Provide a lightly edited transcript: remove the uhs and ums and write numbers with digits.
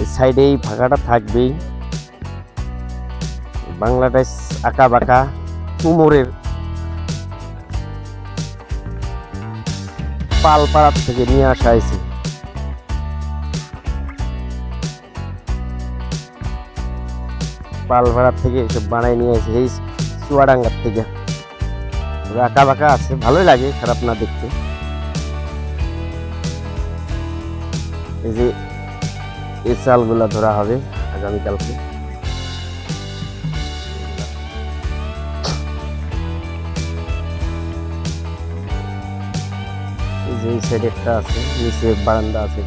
এই সাইডে এই ফাঁকাটা থাকবেই। বাংলাদেশ আঁকা বাঁকা কুমোরের পালপাড়ার থেকে নিয়ে আসা হয়েছে। পালপাড়ার থেকে এসব বানায় নিয়ে আসে এই চুয়াডাঙ্গার থেকে। আঁকা বাঁকা আছে, ভালোই লাগে, খারাপ না দেখতে। এই যে এই চালগুলা ধরা হবে আগামীকালকে। এই যে এই সাইডে একটা আছে, নিচে বারান্দা আছে।